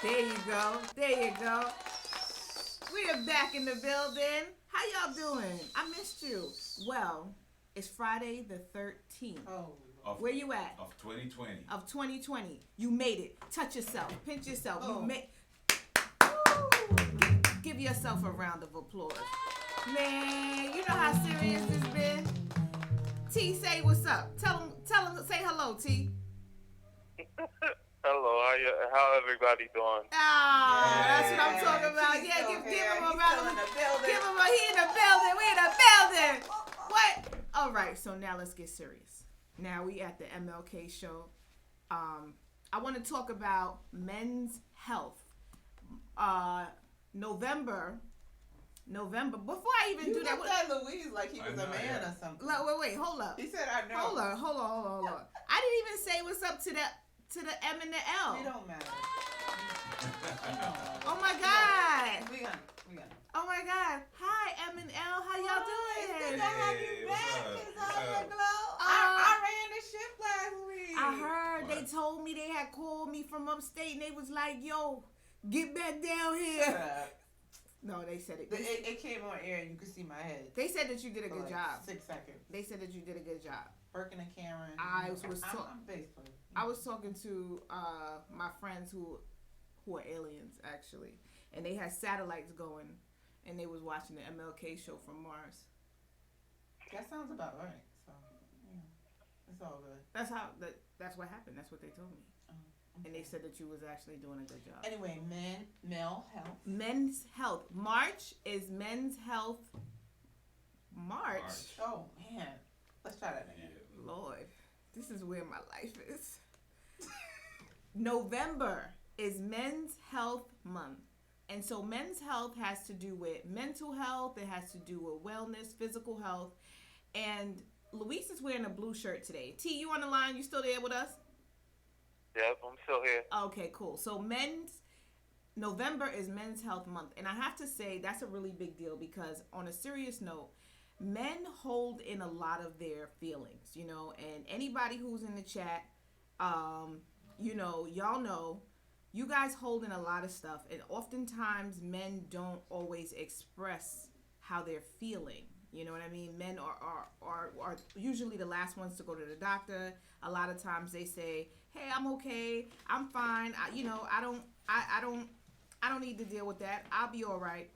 There you go. There you go. We are back in the building. How y'all doing? I missed you. Well, it's Friday the 13th. Oh. Where you at? Of 2020. Of 2020. You made it. Touch yourself. Pinch yourself. Oh. You made. Give yourself a round of applause. Man, you know how serious this been. T, say what's up. Tell him, say hello, T. Hello, how everybody doing? That's what I'm talking about. Yeah, give him a round of applause. Give him he in the building. We in the building. What? All right, so now let's get serious. Now we at the MLK Show. I want to talk about men's health. November. Before I even do that, You looked at Louise like he was a man or something. Wait, hold up. He said, "I know." Hold on. I didn't even say what's up to the M and the L. It don't matter. Oh my God. We gonna. Oh my God. Hi M and L. How y'all doing? It's good to have you back, Keziah Glow. I ran the shift last week. I heard they told me they had called me from upstate and they was like, "Yo, get back down here." No, they said it. It came on air and you could see my head. They said that you did a good job. 6 seconds. They said that you did a good job. Birkin and Karen. I'm bass player. I was talking to my friends who are aliens actually, and they had satellites going, and they was watching the MLK show from Mars. That sounds about right. So, yeah, it's all good. That's what happened. That's what they told me. Okay. And they said that you was actually doing a good job. Anyway, male health. Men's health. March is Men's Health March. Oh man, let's try that again. Lord, this is where my life is. November is Men's Health Month. And so men's health has to do with mental health. It has to do with wellness, physical health. And Luis is wearing a blue shirt today. T, you on the line? You still there with us? Yep, I'm still here. Okay, cool. So November is Men's Health Month. And I have to say that's a really big deal because on a serious note, men hold in a lot of their feelings, and anybody who's in the chat, y'all know, you guys hold in a lot of stuff. And oftentimes men don't always express how they're feeling. You know what I mean? Men are usually the last ones to go to the doctor. A lot of times they say, "Hey, I'm okay. I'm fine. I don't need to deal with that. I'll be all right."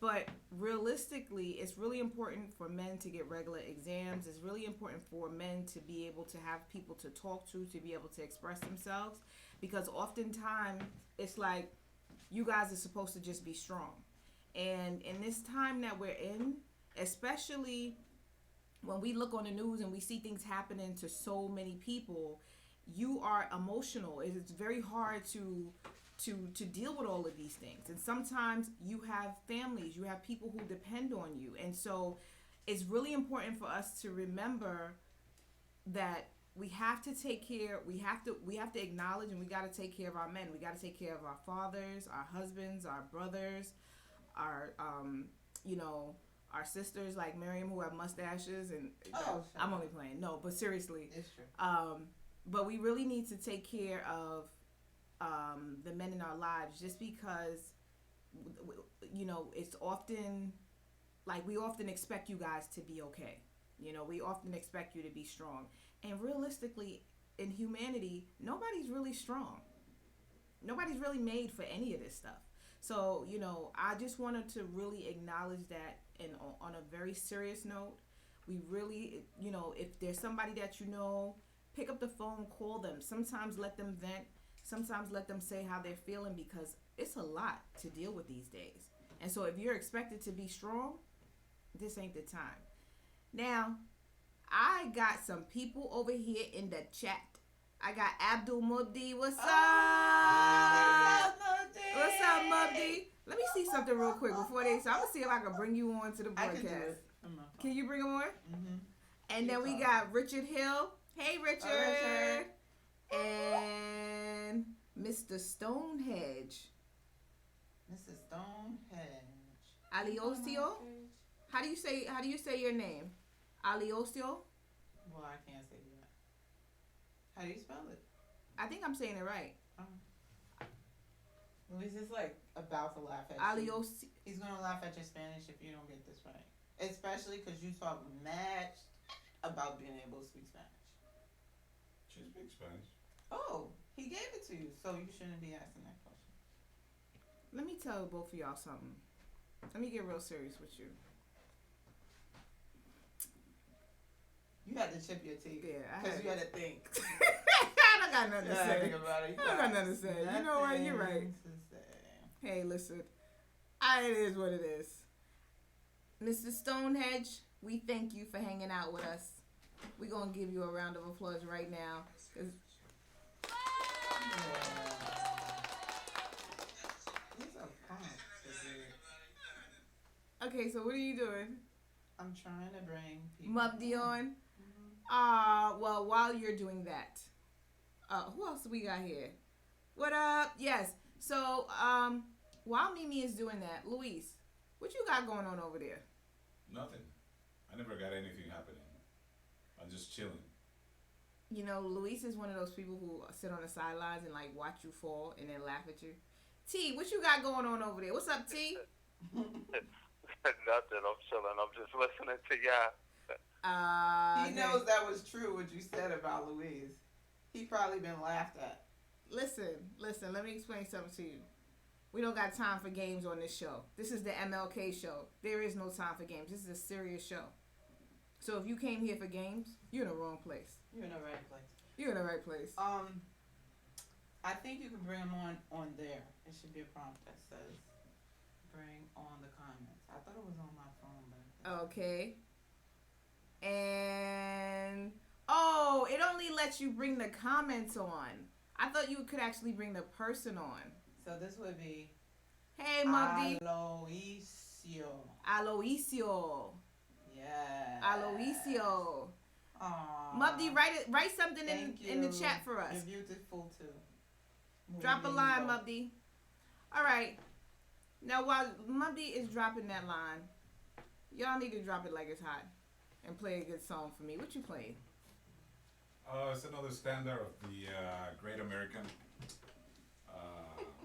But realistically, it's really important for men to get regular exams. It's really important for men to be able to have people to talk to be able to express themselves. Because oftentimes, it's like you guys are supposed to just be strong. And in this time that we're in, especially when we look on the news and we see things happening to so many people, you are emotional. It's very hard to deal with all of these things. And sometimes you have families, you have people who depend on you. And so it's really important for us to remember that we have to take care, we have to acknowledge, and we got to take care of our men. We got to take care of our fathers, our husbands, our brothers, our our sisters like Miriam who have mustaches and I'm only playing. No, but seriously. It's true. But we really need to take care of the men in our lives, just because it's often like we often expect you guys to be okay. We often expect you to be strong, and realistically in humanity nobody's really strong. Nobody's really made for any of this stuff. So I just wanted to really acknowledge that, and on a very serious note, we really if there's somebody that pick up the phone, call them. Sometimes let them vent. Sometimes let them say how they're feeling, because it's a lot to deal with these days. And so if you're expected to be strong, this ain't the time. Now, I got some people over here in the chat. I got Abdul Mubdi. What's up? What's up, Mubdi? Let me see something real quick before I'm going to see if I can bring you on to the broadcast. Can you bring him on? Mm-hmm. And then we got Richard Hill. Hey, Richard. Richard. And Mr. Stonehenge. Mrs. Stonehenge. Aliosio? How do you say your name? Aliosio? Well, I can't say that. How do you spell it? I think I'm saying it right. Luis is like about to laugh at you. Alios. He's gonna laugh at your Spanish if you don't get this right. Especially because you talk mad about being able to speak Spanish. She speaks Spanish. Oh, he gave it to you, so you shouldn't be asking that question. Let me tell both of y'all something. Let me get real serious with you. You had to chip your teeth. Yeah, I Because had you had to think. I don't got nothing to You had to say. think about it. I don't got nothing to say. You know what? You're right. Nothing to say. Hey, listen. It is what it is. Mr. Stonehenge, we thank you for hanging out with us. We're going to give you a round of applause right now. Yeah. These are fun. Okay, so what are you doing? I'm trying to bring people. Mubdi on? Well, while you're doing that, who else do we got here? What up? Yes. So, while Mimi is doing that, Luis, what you got going on over there? Nothing. I never got anything happening. I'm just chilling. You know, Luis is one of those people who sit on the sidelines and like watch you fall and then laugh at you. T, what you got going on over there? What's up, T? Nothing. I'm chilling. I'm just listening to He knows that was true what you said about Louise. He probably been laughed at. Listen. Let me explain something to you. We don't got time for games on this show. This is the MLK Show. There is no time for games. This is a serious show. So if you came here for games, you're in the wrong place. You're in the right place. You're in the right place. I think you can bring them on there. It should be a prompt that says bring on the comments. I thought it was on my phone, but Okay. And it only lets you bring the comments on. I thought you could actually bring the person on. so this would be Hey, Mubdi. Aloisio. Aloisio. Yeah. Aloisio. Aww. Mubdi, write something Thank in the you. chat for us. You're beautiful too. Drop a line, Mubdi. All right. Now, while Mubdi is dropping that line, y'all need to drop it like it's hot and play a good song for me. What you playing? It's another standard of the Great American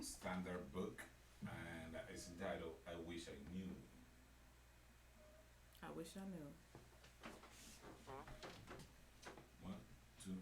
Standard Book, and it's entitled "I Wish I Knew." I wish I knew. One, two.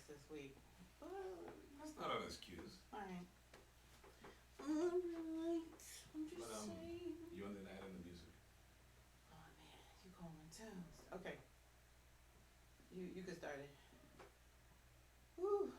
this week. That's not an excuse. Alright. Alright. I'm just But, saying. You on the night and the music. Oh man, you calling tunes. Okay. You can start it. Woo.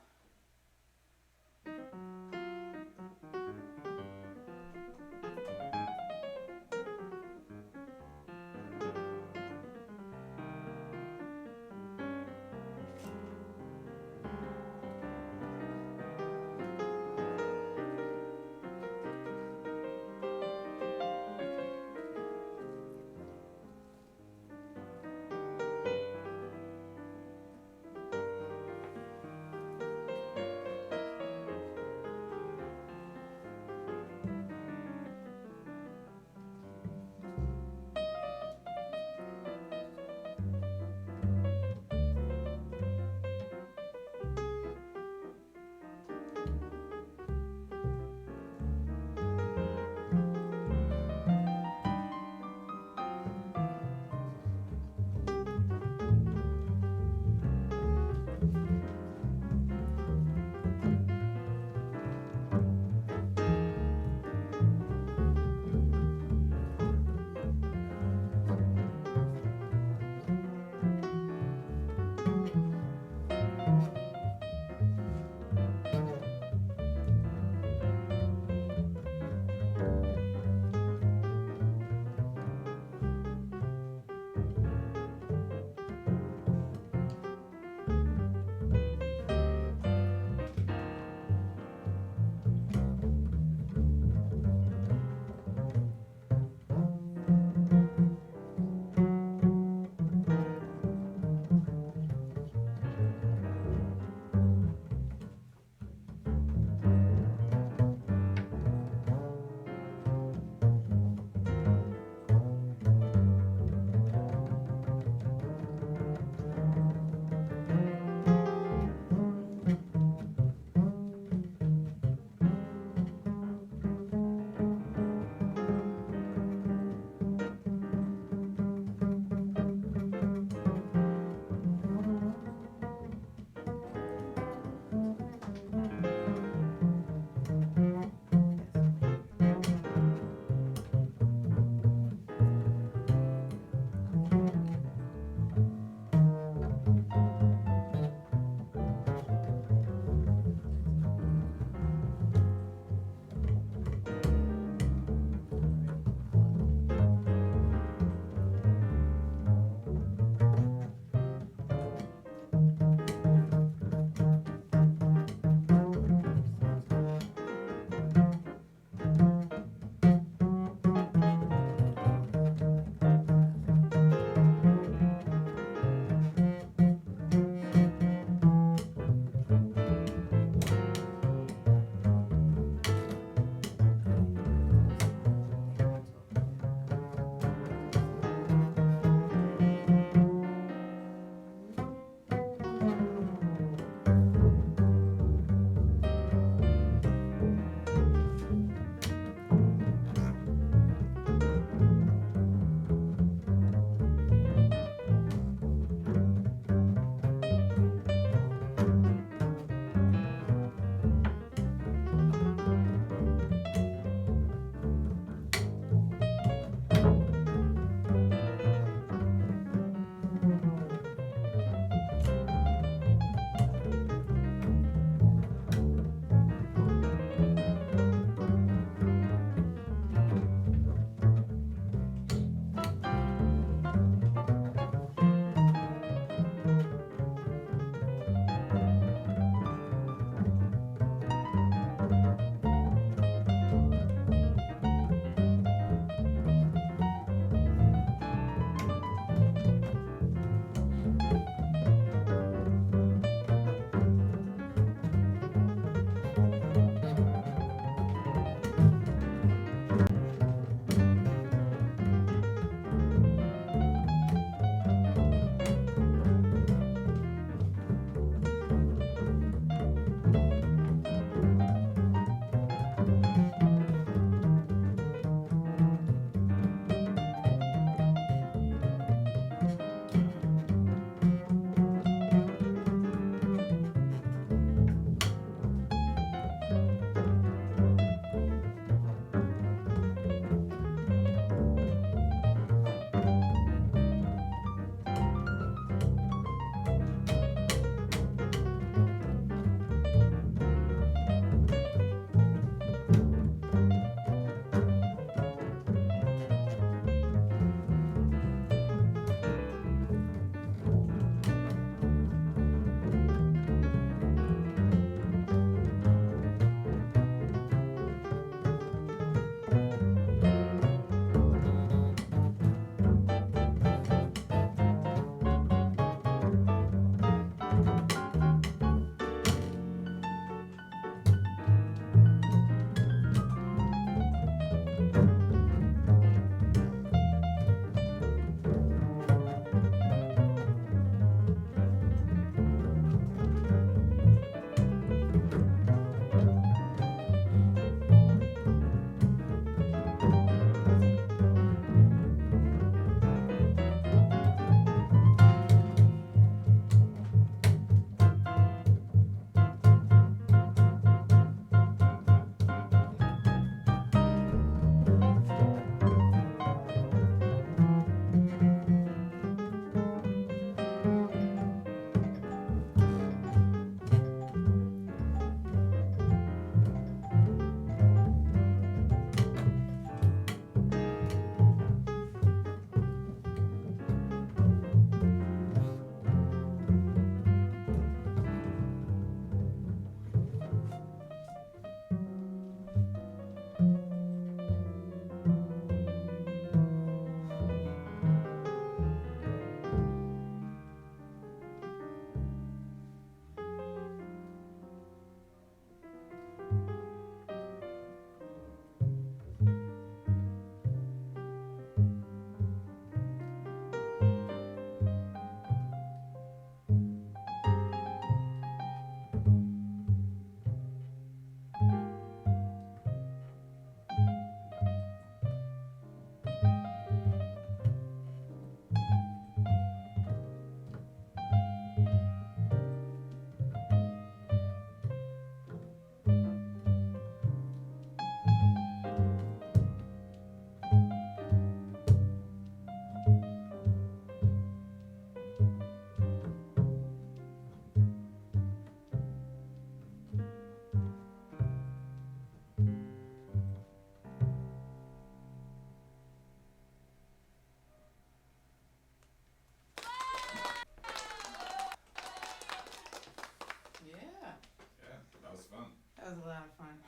That was a lot of fun.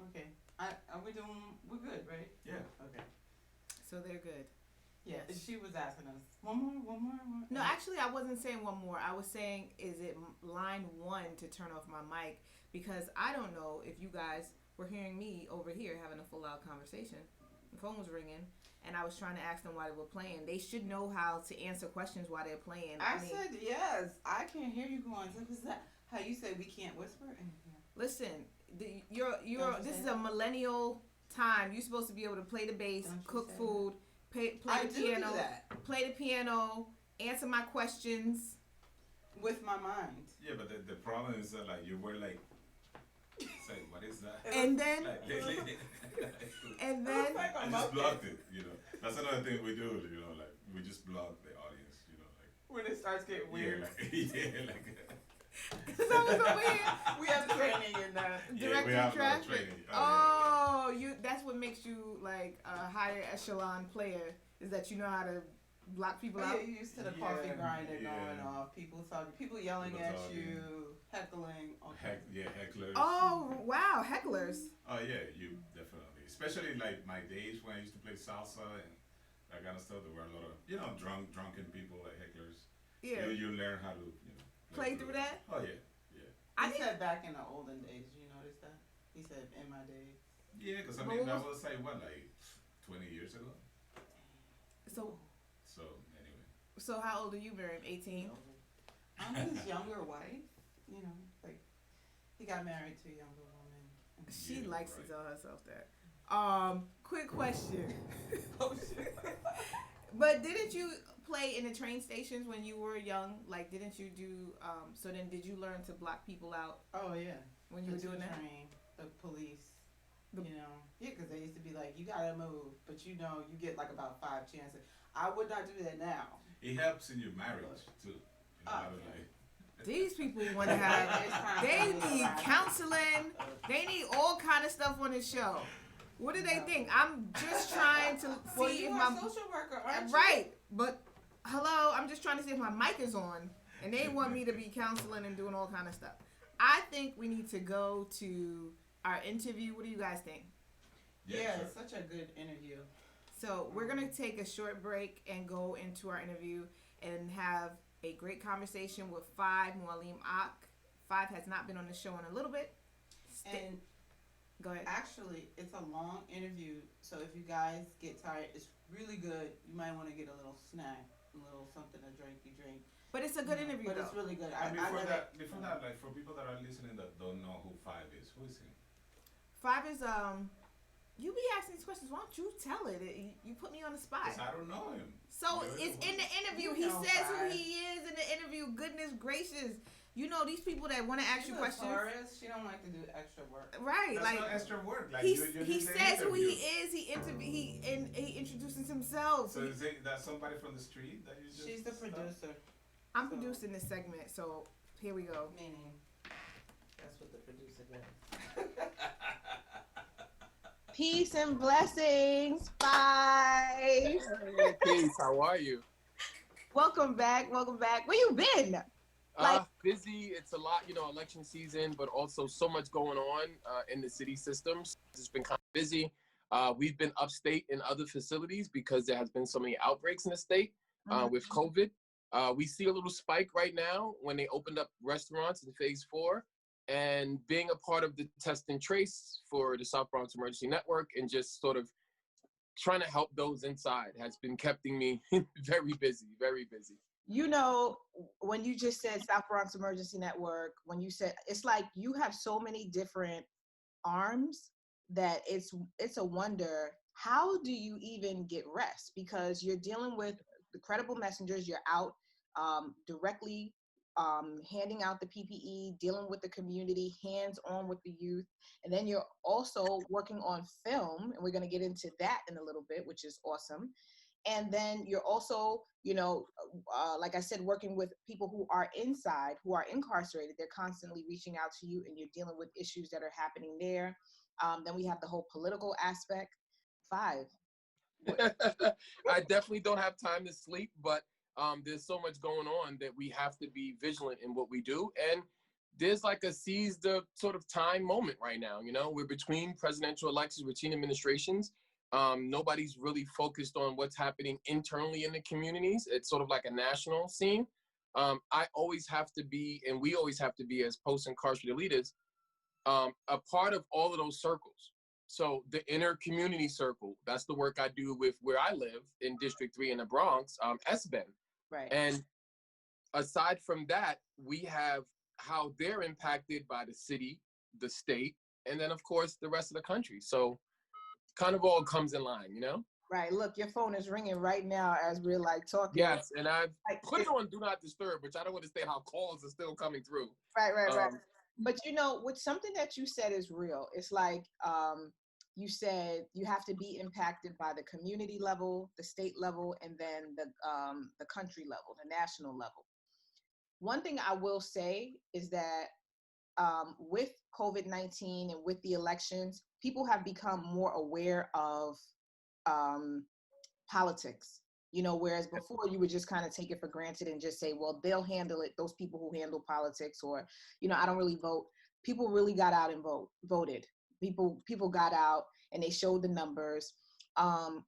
Okay. We're good, right? Yeah. Okay. So they're good. Yeah, Yes. she was asking us, one more. No, actually, I wasn't saying one more. I was saying, is it line one to turn off my mic? Because I don't know if you guys were hearing me over here having a full out conversation. The phone was ringing, and I was trying to ask them why they were playing. They should know how to answer questions while they're playing. I said yes. I can't hear you going. Is that how you say we can't whisper in here? Listen, Don't you this say is that? a millennial time. You're supposed to be able to play the bass, Don't you cook say food, play I the do piano, that play the piano, answer my questions. with my mind. Yeah, but the problem is that like you were like, it's like what is that? And then, Like, and then, Like I a just Muppet. blocked it. That's another thing we do. Like we just block the audience. Like When it starts getting weird. like because I was over here. We have training in that. yeah, we Directing have traffic. training. Oh, that's what makes you like a higher echelon player, is that you know how to block people Oh, out. yeah, you're used to the coffee Yeah, grinder yeah. going off, people talking, people yelling People at talking. you, heckling. Okay. Hecklers. Oh wow, hecklers. Oh yeah, you definitely. Especially like my days when I used to play salsa and that kind of stuff. There were a lot of drunken people like hecklers. Yeah. You learn how to Play through that? Oh yeah. I He didn't. said back in the olden days. You notice that? He said in my days. Yeah, because I But mean what that was like what, like 20 years ago. So So anyway. so how old are you, Miriam? 18. I'm his younger wife. You know, like he got married to a younger woman. She Yeah, likes right. to tell herself that. Quick question. Oh shit. But didn't you play in the train stations when you were young? Like, didn't you do? So then, did you learn to block people out Oh yeah. when you were doing that? Train, the police. The- Yeah, because they used to be like, you gotta move, but you get like about 5 chances. I would not do that now. It helps in your marriage too. How to, Okay. These people want to have. They need counseling. They need all kind of stuff on this show. What do they think? I'm just trying to see Well, if you my are a social worker, aren't you? right. But hello, I'm just trying to see if my mic is on, and they want me to be counseling and doing all kind of stuff. I think we need to go to our interview. What do you guys think? Yeah, sure. it's such a good interview. So we're gonna take a short break and go into our interview and have a great conversation with Five Mualim Ak. Five has not been on the show in a little bit. And Go ahead. actually, it's a long interview, so if you guys get tired, it's really good. You might want to get a little snack, a little something to drink. But it's a good interview But though. it's really good. And before never- that, like for people that are listening that don't know who Five is, who is he? Five is you be asking these questions. Why don't you tell it? You put me on the spot. 'Cause I don't know him. So You're it's the in one. the interview. You He know says who Five. he is in the interview. Goodness gracious. You know these people that want to ask She's you a questions. Taurus. She don't like to do extra work. Right. That's like not extra work. Like he you he did the says who he interview. is. He introduces himself. So is it that somebody from the street that you just? She's the stopped? producer, I'm producing this segment, so here we go. meaning that's what the producer does. Peace and blessings, Five. Hey, peace. How are you? Welcome back. Where you been? Busy. It's a lot, election season, but also so much going on in the city systems. It's been kind of busy. We've been upstate in other facilities because there has been so many outbreaks in the state with COVID. We see a little spike right now when they opened up restaurants in phase 4. And being a part of the test and trace for the South Bronx Emergency Network and just sort of trying to help those inside has been keeping me very busy, very busy. You know, when you just said South Bronx Emergency Network, when you said, it's like you have so many different arms that it's a wonder, how do you even get rest? Because you're dealing with the credible messengers, you're out directly handing out the PPE, dealing with the community, hands-on with the youth, and then you're also working on film, and we're going to get into that in a little bit, which is awesome. And then you're also, like I said, working with people who are inside, who are incarcerated. They're constantly reaching out to you, and you're dealing with issues that are happening there. Then we have the whole political aspect. Five. I definitely don't have time to sleep, but there's so much going on that we have to be vigilant in what we do. And there's like a seize the sort of time moment right now. You know, we're between presidential elections, between administrations. Nobody's really focused on what's happening internally in the communities. It's sort of like a national scene. I always have to be, and we always have to be as post-incarcerated leaders, a part of all of those circles. So the inner community circle, that's the work I do with where I live in District 3 in the Bronx, SBEN. Right. And aside from that, we have how they're impacted by the city, the state, and then of course the rest of the country. So kind of all comes in line, you know? Right. Look, your phone is ringing right now as we're like talking. Yes, and I've Like, put it on Do Not Disturb, which I don't understand how calls are still coming through. Right. But you know, with something that you said is real. It's like you said you have to be impacted by the community level, the state level, and then the country level, the national level. One thing I will say is that with COVID-19 and with the elections, people have become more aware of politics, you know, whereas before you would just kind of take it for granted and just say, well, they'll handle it. Those people who handle politics, or, you know, I don't really vote. People really got out and voted. People got out and they showed the numbers.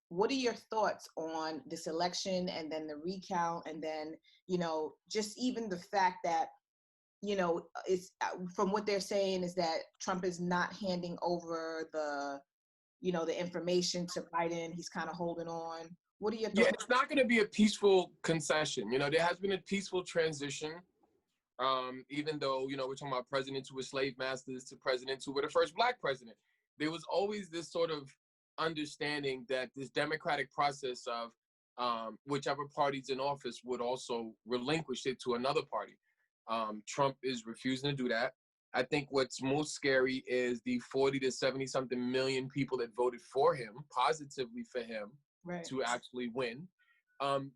What are your thoughts on this election and then the recount, and then, you know, just even the fact that, you know, it's from what they're saying is that Trump is not handing over the, you know, the information to Biden. He's kind of holding on. What are your thoughts? Yeah, it's not going to be a peaceful concession. You know, there has been a peaceful transition, even though, you know, we're talking about presidents who were slave masters to presidents who were the first Black president. There was always this sort of understanding that this democratic process of whichever party's in office would also relinquish it to another party. Trump is refusing to do that. I think what's most scary is the 40 to 70 something million people that voted for him, positively for him, Right. to actually win.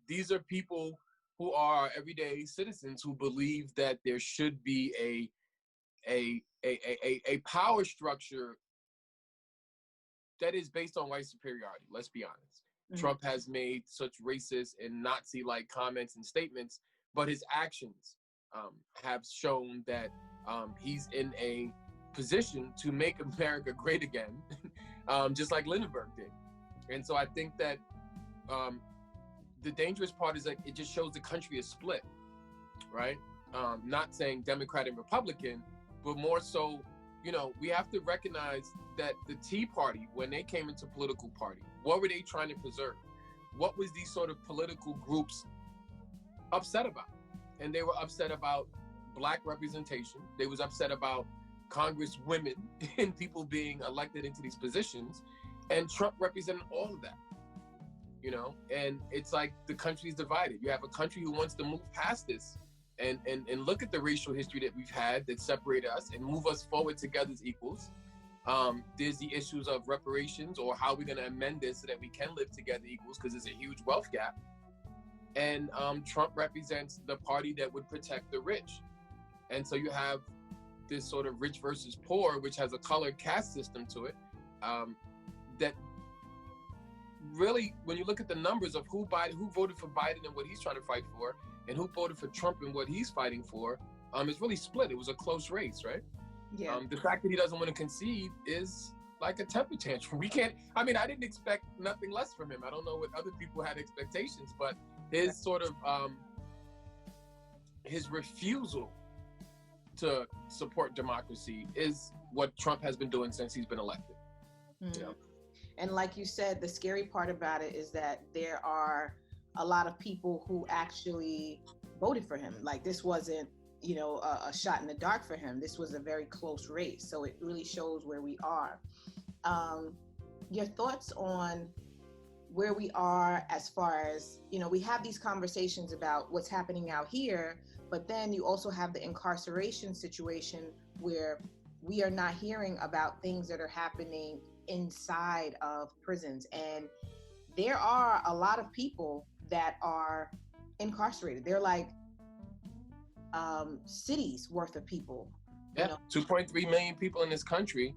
These are people who are everyday citizens who believe that there should be a power structure that is based on white superiority. Let's be honest. Mm-hmm. Trump has made such racist and Nazi-like comments and statements, but his actions have shown that he's in a position to make America great again, just like Lindbergh did. And so I think that the dangerous part is that it just shows the country is split, right? Not saying Democrat and Republican, but more so, you know, we have to recognize that the Tea Party, when they came into political party, what were they trying to preserve? What was these sort of political groups upset about? And they were upset about Black representation. They was upset about Congress women and people being elected into these positions. And Trump represented all of that, you know? And it's like the country's divided. You have a country who wants to move past this and look at the racial history that we've had that separate us and move us forward together as equals. There's the issues of reparations, or how we're going to amend this so that we can live together equals, because there's a huge wealth gap. And Trump represents the party that would protect the rich. And so you have this sort of rich versus poor, which has a colored caste system to it, that really, when you look at the numbers of who voted for Biden and what he's trying to fight for, and who voted for Trump and what he's fighting for, it's really split. It was a close race, right? Yeah. The fact that he doesn't want to concede is like a temper tantrum. I didn't expect nothing less from him. I don't know what other people had expectations, but his sort of, his refusal to support democracy is what Trump has been doing since he's been elected. Mm. You know? And like you said, the scary part about it is that there are a lot of people who actually voted for him. Like, this wasn't, you know, a shot in the dark for him. This was a very close race. So it really shows where we are. Your thoughts on where we are as far as, you know, we have these conversations about what's happening out here, but then you also have the incarceration situation where we are not hearing about things that are happening inside of prisons. And there are a lot of people that are incarcerated. They're like cities worth of people. Yeah, 2.3 million people in this country.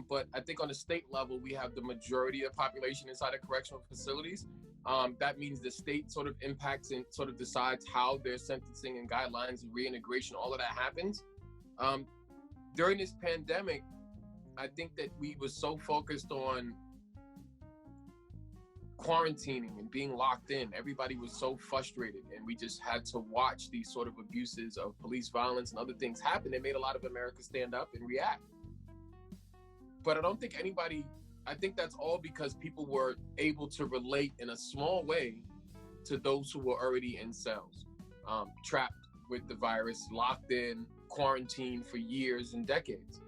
But I think on the state level, we have the majority of population inside of correctional facilities. That means the state sort of impacts and sort of decides how their sentencing and guidelines and reintegration, all of that happens. During this pandemic, I think that we were so focused on quarantining and being locked in. Everybody was so frustrated, and we just had to watch these sort of abuses of police violence and other things happen. It made a lot of America stand up and react. But I don't think I think that's all because people were able to relate in a small way to those who were already in cells, trapped with the virus, locked in, quarantined for years and decades.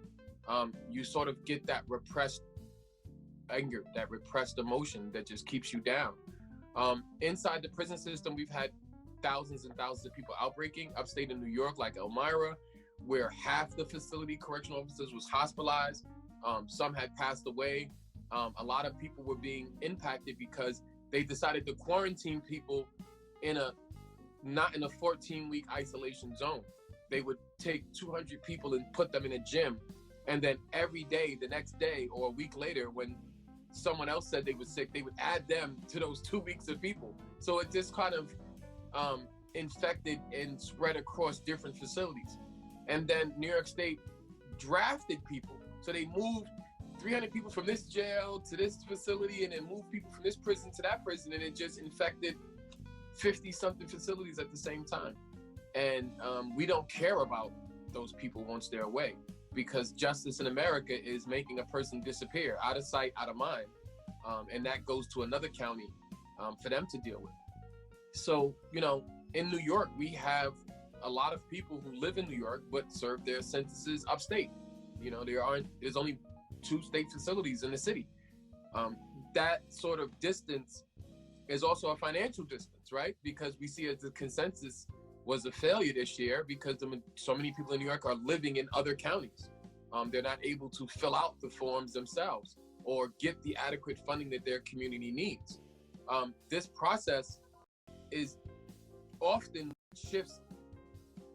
You sort of get that repressed anger, that repressed emotion that just keeps you down. Inside the prison system, we've had thousands and thousands of people outbreaking. Upstate in New York, like Elmira, where half the facility correctional officers was hospitalized. Some had passed away. A lot of people were being impacted because they decided to quarantine people not in a 14-week isolation zone. They would take 200 people and put them in a gym. And then every day, the next day or a week later, when someone else said they were sick, they would add them to those 2 weeks of people. So it just kind of infected and spread across different facilities. And then New York State drafted people. So they moved 300 people from this jail to this facility and then moved people from this prison to that prison. And it just infected 50-something facilities at the same time. And we don't care about those people once they're away, because justice in America is making a person disappear, out of sight, out of mind. And that goes to another county for them to deal with. So, in New York, we have a lot of people who live in New York, but serve their sentences upstate. There's only 2 state facilities in the city. That sort of distance is also a financial distance, right? Because we see as the consensus was a failure this year because so many people in New York are living in other counties. They're not able to fill out the forms themselves or get the adequate funding that their community needs. This process is often shifts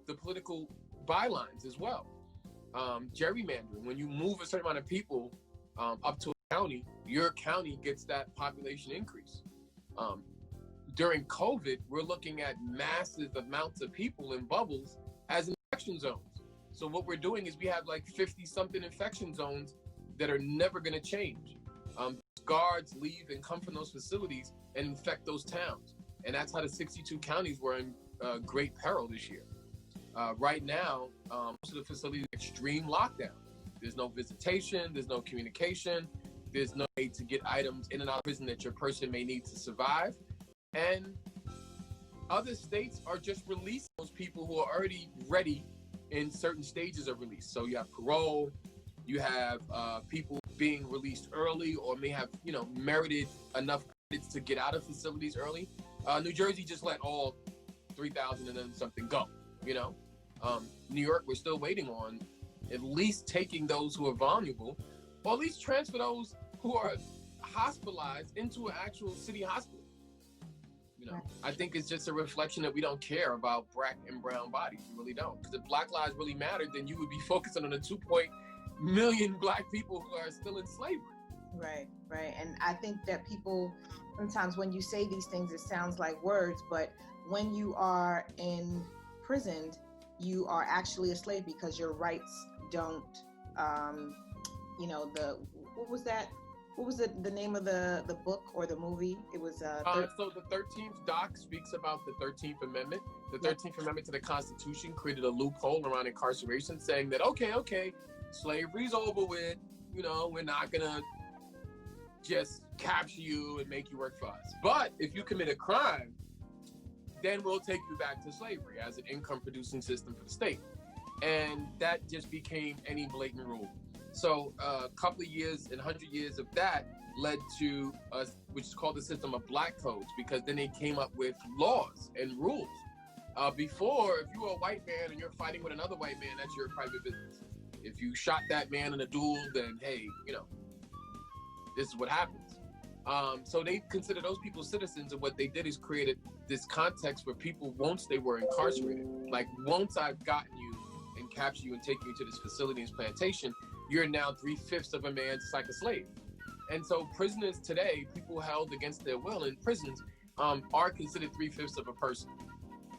the political bylines as well. Gerrymandering, when you move a certain amount of people up to a county, your county gets that population increase. During COVID, we're looking at massive amounts of people in bubbles as infection zones. So what we're doing is we have like 50-something infection zones that are never going to change. Guards leave and come from those facilities and infect those towns. And that's how the 62 counties were in great peril this year. Right now, most of the facilities are extreme lockdown. There's no visitation, there's no communication, there's no way to get items in and out of prison that your person may need to survive. And other states are just releasing those people who are already ready in certain stages of release. So you have parole, you have people being released early or may have, merited enough credits to get out of facilities early. New Jersey just let all 3,000 and then something go, New York, we're still waiting on at least taking those who are vulnerable, or at least transfer those who are hospitalized into an actual city hospital. I think it's just a reflection that we don't care about black and brown bodies. We really don't. Because if Black lives really mattered, then you would be focusing on the 2 million Black people who are still in slavery. Right. And I think that people, sometimes when you say these things, it sounds like words, but when you are imprisoned, you are actually a slave because your rights don't, what was that? What was the name of the book or the movie? It was so the 13th doc speaks about the 13th Amendment. The 13th Amendment to the Constitution created a loophole around incarceration, saying that okay, slavery's over with. We're not gonna just capture you and make you work for us. But if you commit a crime, then we'll take you back to slavery as an income producing system for the state. And that just became any blatant rule. So a couple of years and 100 years of that led to which is called the system of black codes, because then they came up with laws and rules. Before, if you were a white man and you're fighting with another white man, that's your private business. If you shot that man in a duel, then hey, this is what happens. So they consider those people citizens, and what they did is created this context for people once they were incarcerated. Like, once I've gotten you and captured you and taken you to this facility, this plantation, you're now 3/5 of a man, just like a slave. And so prisoners today, people held against their will in prisons, are considered 3/5 of a person.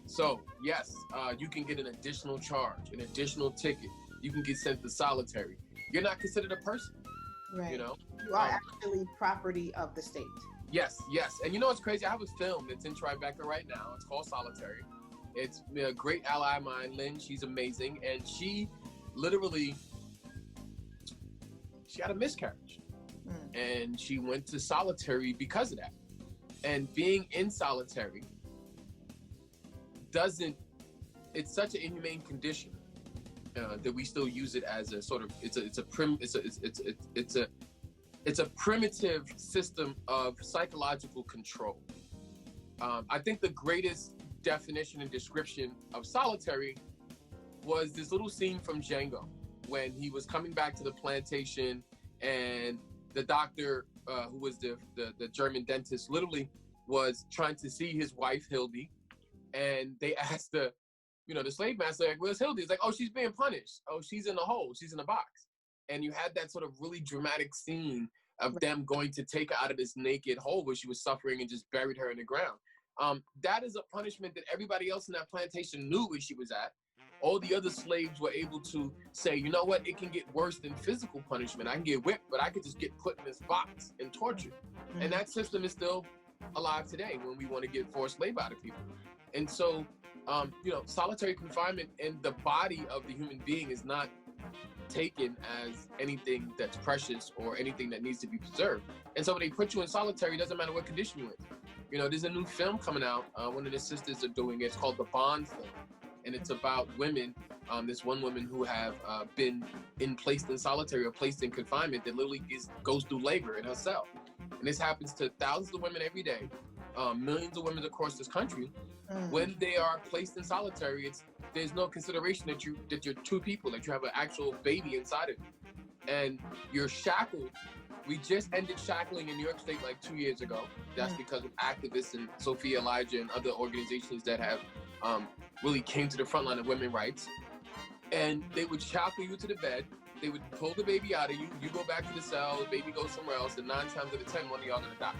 So yes, you can get an additional charge, an additional ticket, you can get sent to solitary. You're not considered a person, Right. you know? You are actually property of the state. Yes, yes. And you know what's crazy? I have a film that's in Tribeca right now. It's called Solitary. It's a great ally of mine, Lynn. She's amazing. And she literally, she had a miscarriage. And she went to solitary because of that. And being in solitary it's such an inhumane condition that we still use it as a sort of, it's a primitive system of psychological control. I think the greatest definition and description of solitary was this little scene from Django when he was coming back to the plantation and the doctor, who was the German dentist, literally was trying to see his wife, Hildy. And they asked the slave master, like, where's Hildy? He's like, oh, she's being punished. Oh, she's in a hole. She's in a box. And you had that sort of really dramatic scene of them going to take her out of this naked hole where she was suffering and just buried her in the ground. That is a punishment that everybody else in that plantation knew where she was at. All the other slaves were able to say, you know what, it can get worse than physical punishment. I can get whipped, but I could just get put in this box and tortured. And that system is still alive today when we want to get forced labor out of people. And so, solitary confinement and the body of the human being is not taken as anything that's precious or anything that needs to be preserved. And so when they put you in solitary, it doesn't matter what condition you're in. There's a new film coming out. One of the sisters are doing it. It's called The Bond Film. And it's about women, this one woman who have been placed in solitary or placed in confinement that literally goes through labor in her cell. And this happens to thousands of women every day, millions of women across this country. When they are placed in solitary, there's no consideration that you're two people, that you have an actual baby inside of you. And you're shackled. We just ended shackling in New York State like 2 years ago. That's because of activists and Sophia Elijah and other organizations that have really came to the front line of women's rights. And they would shackle you to the bed. They would pull the baby out of you. You go back to the cell, the baby goes somewhere else, and 9 times out of 10, one of y'all gonna die.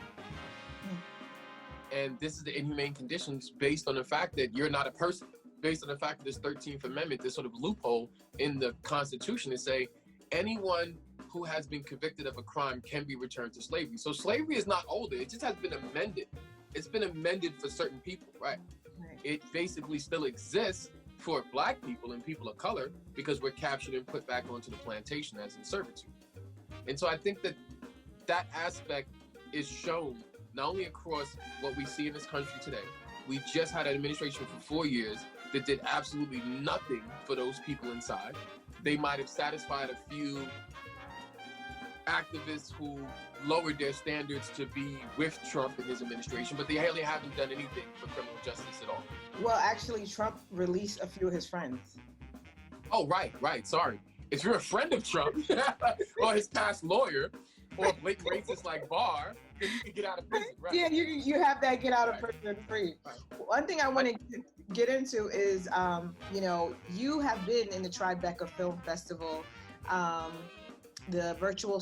And this is the inhumane conditions based on the fact that you're not a person, based on the fact that this 13th Amendment, this sort of loophole in the Constitution to say anyone who has been convicted of a crime can be returned to slavery. So slavery is not older, it just has been amended. It's been amended for certain people, right? It basically still exists for Black people and people of color because we're captured and put back onto the plantation as in servitude. And so I think that aspect is shown not only across what we see in this country today. We just had an administration for 4 years that did absolutely nothing for those people inside. They might have satisfied a few activists who lowered their standards to be with Trump and his administration, but they really haven't done anything for criminal justice at all. Well, actually, Trump released a few of his friends. Oh, right. Sorry. If you're a friend of Trump or his past lawyer or a blatant racist like Barr, then you can get out of prison, right? Yeah, you have that get out of prison free. One thing I want to get into is, you have been in the Tribeca Film Festival, the virtual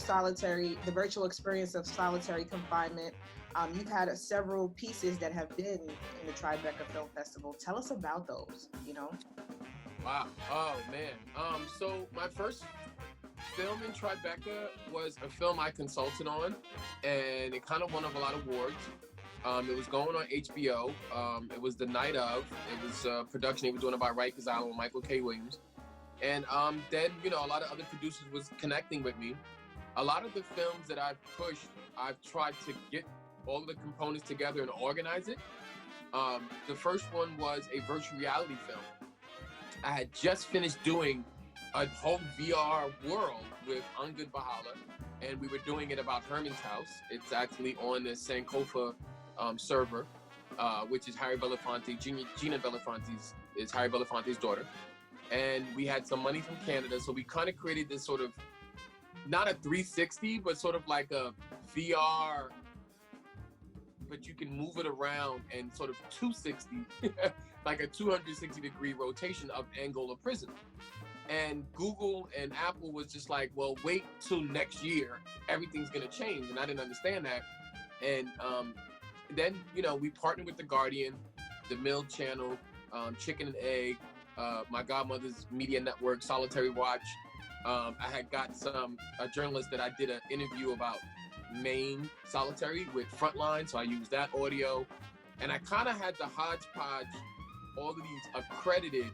experience of solitary confinement. You've had several pieces that have been in the Tribeca Film Festival. Tell us about those, Wow. Oh, man. So my first film in Tribeca was a film I consulted on, and it kind of won a lot of awards. It was going on HBO. It was the night of. It was a production they were doing about Rikers Island with Michael K. Williams. And then, a lot of other producers was connecting with me. A lot of the films that I've pushed, I've tried to get all of the components together and organize it. The first one was a virtual reality film. I had just finished doing a whole VR world with Angad Bahala, and we were doing it about Herman's house. It's actually on the Sankofa server, which is Harry Belafonte. Gina Belafonte's is Harry Belafonte's daughter. And we had some money from Canada, so we kind of created this sort of, not a 360, but sort of like a VR, but you can move it around and sort of 260, like a 260-degree rotation of Angola prison. And Google and Apple was just like, well, wait till next year, everything's gonna change. And I didn't understand that. And then, we partnered with The Guardian, the Mill Channel, Chicken and Egg, my godmother's media network, Solitary Watch. I had got a journalist that I did an interview about Maine Solitary with Frontline, so I used that audio. And I kind of had to hodgepodge all of these accredited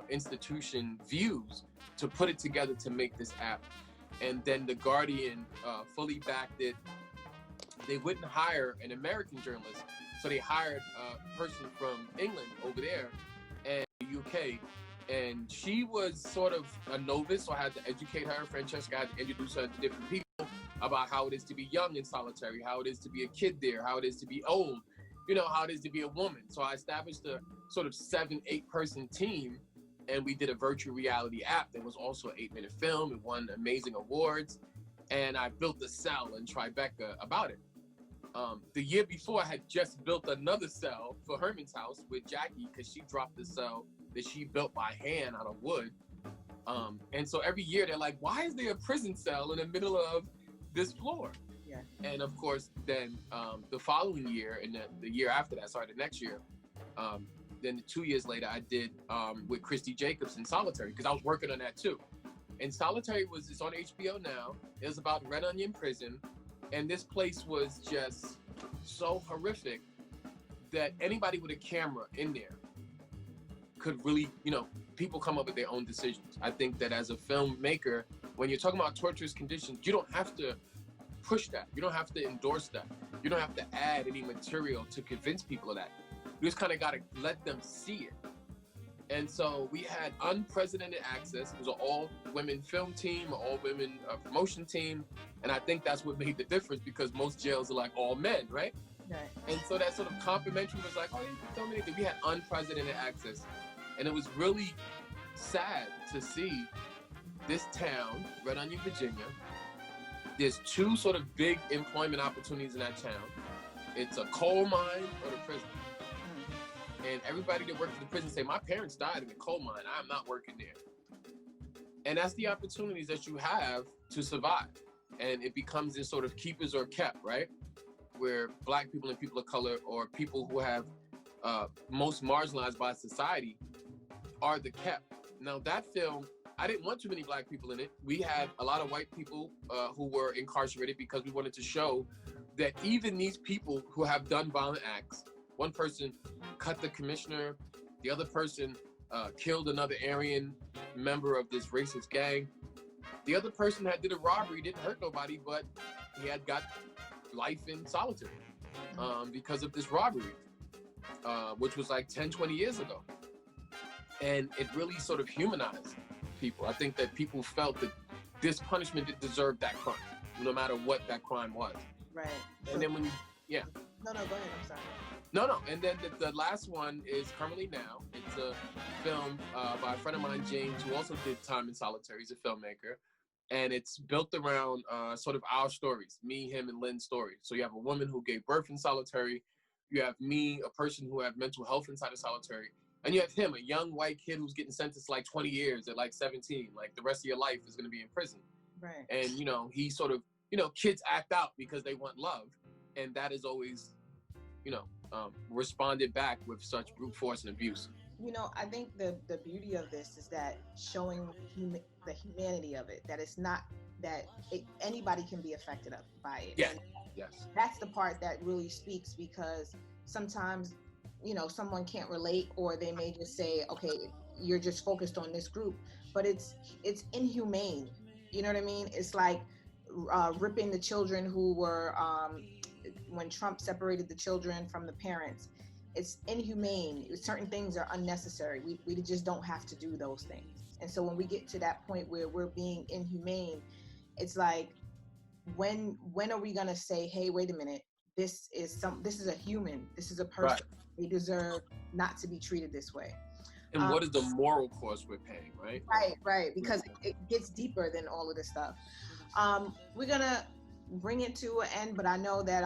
institution views to put it together to make this app. And then The Guardian fully backed it. They wouldn't hire an American journalist, so they hired a person from England over there and the UK. And she was sort of a novice, so I had to educate her. Francesca had to introduce her to different people about how it is to be young in Solitary, how it is to be a kid there, how it is to be old, you know, how it is to be a woman. So I established a sort of 7-8 person team, and we did a virtual reality app that was also an 8-minute film. It won amazing awards, and I built a cell in Tribeca about it. The year before, I had just built another cell for Herman's house with Jackie, because she dropped the cell that she built by hand out of wood. And so every year they're like, why is there a prison cell in the middle of this floor? Yeah. And of course, then the following year, and the year after that, sorry, the next year, then 2 years later, I did with Christy Jacobs in Solitary, because I was working on that too. And Solitary it's on HBO now. It was about Red Onion Prison. And this place was just so horrific that anybody with a camera in there could really, you know, people come up with their own decisions. I think that as a filmmaker, when you're talking about torturous conditions, you don't have to push that. You don't have to endorse that. You don't have to add any material to convince people of that. You just kind of got to let them see it. And so we had unprecedented access. It was an all-women film team, an all-women promotion team. And I think that's what made the difference, because most jails are like all men, right? Right. And so that sort of complimentary was like, oh, you can film anything. We had unprecedented access. And it was really sad to see this town, Red Onion, Virginia. There's 2 sort of big employment opportunities in that town. It's a coal mine or the prison. And everybody that worked in the prison say, my parents died in the coal mine. I'm not working there. And that's the opportunities that you have to survive. And it becomes this sort of keepers or kept, right? Where Black people and people of color, or people who have most marginalized by society, are the kept. Now that film, I didn't want too many Black people in it. We had a lot of white people who were incarcerated, because we wanted to show that even these people who have done violent acts, one person cut the commissioner, the other person killed another Aryan member of this racist gang. The other person had did a robbery, didn't hurt nobody, but he had got life in solitary because of this robbery, which was like 10, 20 years ago. And it really sort of humanized people. I think that people felt that this punishment did deserve that crime, no matter what that crime was. Right. And then when yeah. No, go ahead. I'm sorry. No. And then the last one is Currently Now. It's a film by a friend of mine, James, who also did time in solitary. He's a filmmaker. And it's built around sort of our stories, me, him, and Lynn's story. So you have a woman who gave birth in solitary. You have me, a person who had mental health inside of solitary. And you have him, a young white kid who's getting sentenced like 20 years at like 17. Like the rest of your life is going to be in prison. Right. And, you know, he sort of, you know, kids act out because they want love. And that is always, you know, responded back with such brute force and abuse. You know, I think the beauty of this is that showing the humanity of it, that it's not that anybody can be affected by it. Yeah. And yes. That's the part that really speaks, because sometimes, you know, someone can't relate, or they may just say, okay, you're just focused on this group, but it's inhumane. You know what I mean? It's like ripping the children who were, when Trump separated the children from the parents. It's inhumane. Certain things are unnecessary. We just don't have to do those things. And so when we get to that point where we're being inhumane, it's like, when are we gonna say, hey, wait a minute, this is a human, this is a person, right. They deserve not to be treated this way. And what is the moral cost we're paying, right? Right, because it gets deeper than all of this stuff. We're gonna bring it to an end, but I know that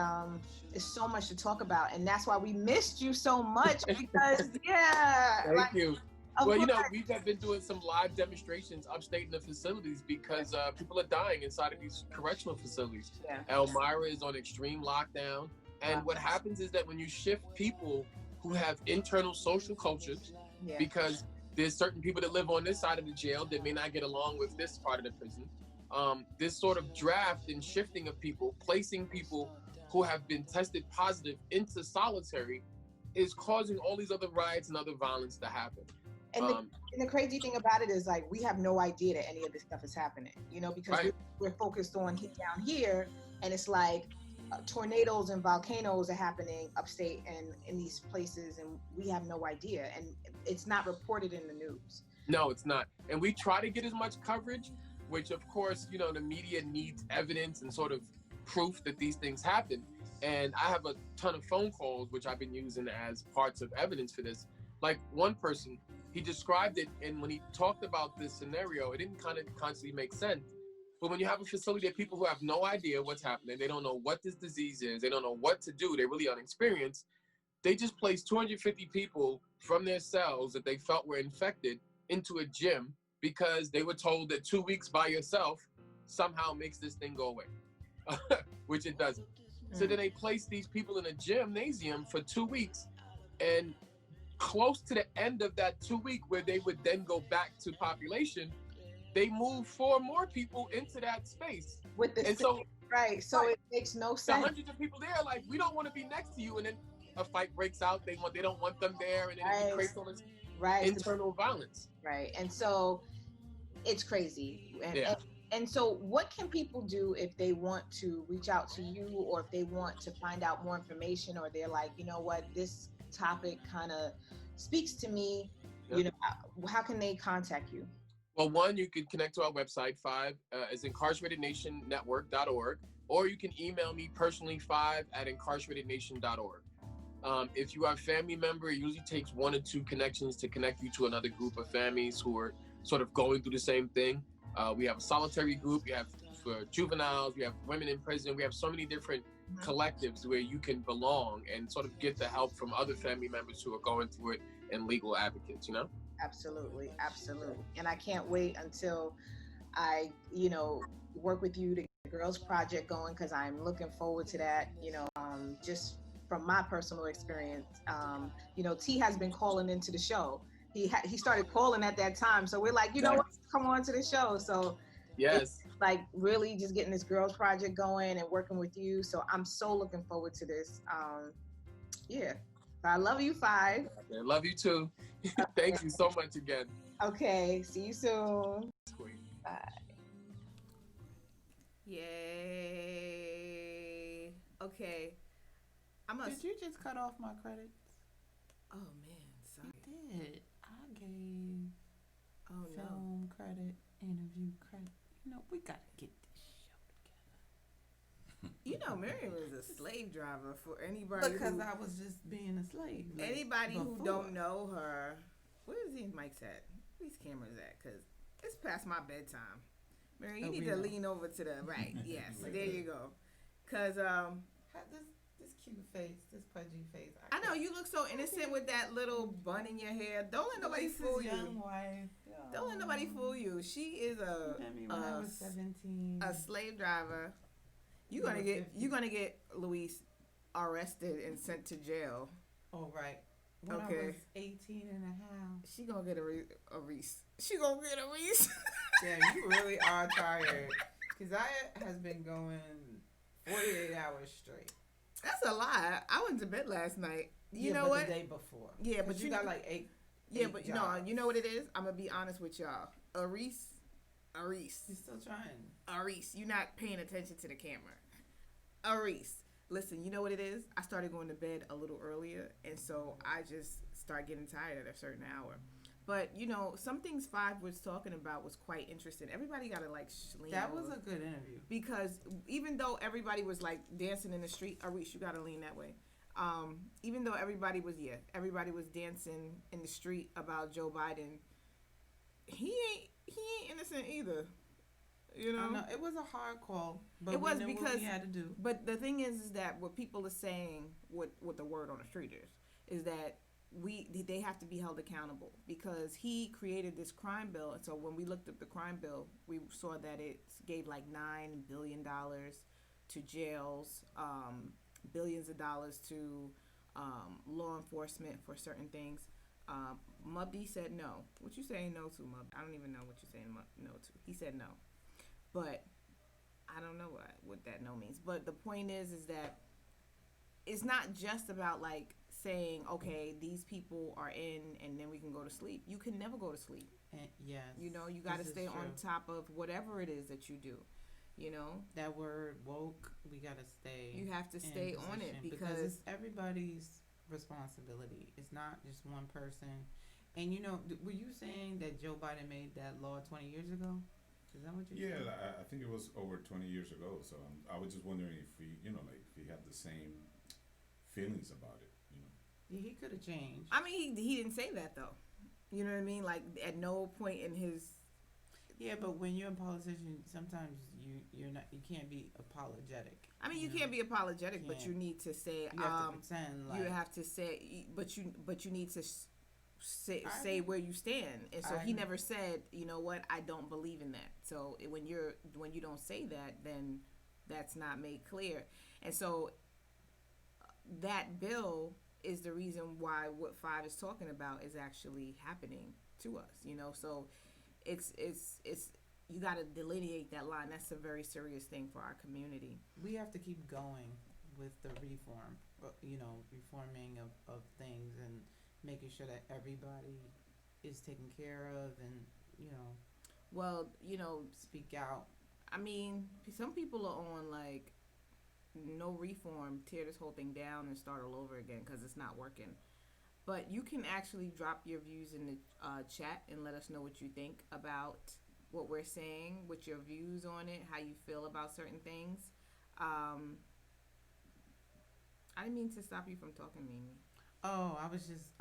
there's so much to talk about, and that's why we missed you so much, because Thank you. Well, you know, we have been doing some live demonstrations upstate in the facilities, because people are dying inside of these correctional facilities. Yeah. Elmira is on extreme lockdown, and what happens is that when you shift people who have internal social cultures, because There's certain people that live on this side of the jail that may not get along with this part of the prison. This sort of draft and shifting of people, placing people who have been tested positive into solitary, is causing all these other riots and other violence to happen. And the crazy thing about it is, like, we have no idea that any of this stuff is happening, you know, because Right. we're focused on down here, and it's like tornadoes and volcanoes are happening upstate and in these places, and we have no idea, and it's not reported in the news. No, it's not. And we try to get as much coverage, which of course, you know, the media needs evidence and sort of proof that these things happen. And I have a ton of phone calls, which I've been using as parts of evidence for this. Like one person, he described it, and when he talked about this scenario, it didn't kind of constantly make sense. But when you have a facility of people who have no idea what's happening, they don't know what this disease is, they don't know what to do, they're really unexperienced, they just placed 250 people from their cells that they felt were infected into a gym because they were told that 2 weeks by yourself somehow makes this thing go away, which it doesn't. So then they placed these people in a gymnasium for 2 weeks, and close to the end of that 2 week where they would then go back to population, they moved 4 more people into that space. With the And so right, so it makes no the sense. hundreds of people there are like, we don't want to be next to you, and then a fight breaks out. They don't want them there, and then Right. it creates all this Right, internal violence. right, and so it's crazy. Yeah. And so what can people do if they want to reach out to you, or if they want to find out more information, or they're like, you know what, this topic kind of speaks to me, Yep. you know, how can they contact you? Well, one, you can connect to our website, 5 is incarceratednationnetwork.org, or you can email me personally, 5@incarceratednation.org. If you are a family member, it usually takes 1 or 2 connections to connect you to another group of families who are sort of going through the same thing. We have a solitary group, we have for juveniles, we have women in prison, we have so many different collectives where you can belong and sort of get the help from other family members who are going through it, and legal advocates, you know? Absolutely, absolutely. And I can't wait until I, you know, work with you to get the Girls Project going, because I'm looking forward to that, you know, just from my personal experience. You know, T has been calling into the show. He started calling at that time. So we're like, you know what, come on to the show. So Yes. it's like really just getting this Girls Project going and working with you. So I'm so looking forward to this. Yeah. I love you, 5. I love you too. Thank you so much again. Okay, see you soon. Sweet. Bye. Yay. Okay. Did you just cut off my credits? Oh man, sorry. You did. I gave Oh no. film credit, interview credit. You know, we gotta get this show You know, Miriam is a slave driver for anybody. together. Because who, I was just being a slave. like, anybody who before. don't know her. Where is these mics at? Where these cameras at? Cause it's past my bedtime. Miriam, you Oh, need we to know. lean over to the right. Yes, Like there that. you go. Cause How this cute face, this pudgy face. I know you look so innocent with that little bun in your hair. Don't let nobody Lisa's fool you. young wife. Don't let nobody fool you. She is I mean, when I was 17. a slave driver. You were 50. You're gonna get Luis arrested and sent to jail. Oh, right. When I Okay. was 18 and a half. She gonna get a Reese. She gonna get a Reese. Damn, you really are tired. Keziah has been going 48 hours straight. That's a lie. I went to bed last night. You know but what? The day before. Yeah, 'Cause but you got like 8. Yeah, 8 but jobs. no, you know what it is? I'm gonna be honest with y'all. A Reese. You're still trying. Reese. You're not paying attention to the camera. A Reese. Listen, you know what it is? I started going to bed a little earlier, and so I just start getting tired at a certain hour. But, you know, some things 5 was talking about was quite interesting. Everybody got to, like, lean That was over. a good interview. Because even though everybody was, like, dancing in the street, Arish, you got to lean that way. Even though everybody was dancing in the street about Joe Biden, he ain't innocent either. You know? I know, it was a hard call, but It was we knew what because- we had to do. But the thing is that what people are saying, what the word on the street is that they have to be held accountable because he created this crime bill. And so when we looked up the crime bill, we saw that it gave like $9 billion to jails, billions of dollars to law enforcement for certain things. Mubby said no. What you saying no to, Mub? I don't even know what you're saying no to. He said no, but I don't know what that no means. But the point is that it's not just about like saying, okay, these people are in, and then we can go to sleep. You can never go to sleep. And yes, You know, you got to stay on top of whatever it is that you do. You know, that word woke. We gotta stay. you have to stay in on it position because it's everybody's responsibility. It's not just one person. And you know, were you saying that Joe Biden made that law 20 years ago? Is that what you Yeah, said? I think it was over 20 years ago. So I was just wondering if we, like, if he had the same feelings about it. Yeah, he could have changed. I mean, he didn't say that though. You know what I mean? Like at no point in his. Yeah, but when you're a politician, sometimes you can't be apologetic. I mean, you can't be apologetic, but you need to say. You have to pretend like you have to say, but you need to say where you stand. And so he never said, you know what, I don't believe in that. So when you don't say that, then that's not made clear. And so that bill is the reason why what 5 is talking about is actually happening to us. You know, so it's you got to delineate that line. That's a very serious thing for our community. we have to keep going with the reform, reforming of things and making sure that everybody is taken care of and, Well, you know, speak out. I mean, some people are on like no reform, tear this whole thing down and start all over again because it's not working. But you can actually drop your views in the chat and let us know what you think about what we're saying, what your views on it, how you feel about certain things. I didn't mean to stop you from talking, Mimi. Oh, I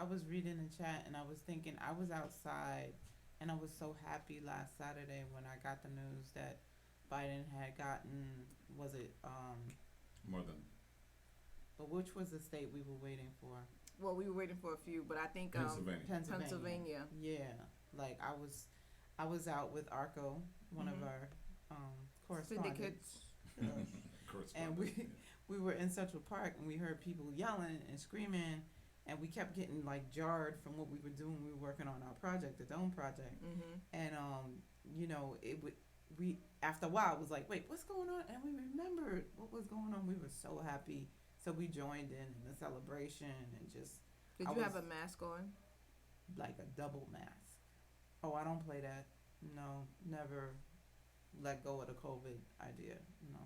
was reading the chat and I was thinking I was outside and I was so happy last Saturday when I got the news that Biden had gotten, was it, More than but which was the state we were waiting for? Well, we were waiting for a few, but I think Pennsylvania. Pennsylvania. Yeah, like I was out with Arco, one of our correspondents. Syndicates. And we were in Central Park and we heard people yelling and screaming and we kept getting like jarred from what we were doing. We were working on our project, the Dome project. And we after a while it was like, wait, what's going on? And we remembered what was going on. We were so happy. So we joined in the celebration and just Did you have a mask on? like a double mask. Oh, I don't play that. No, never let go of the COVID idea. No.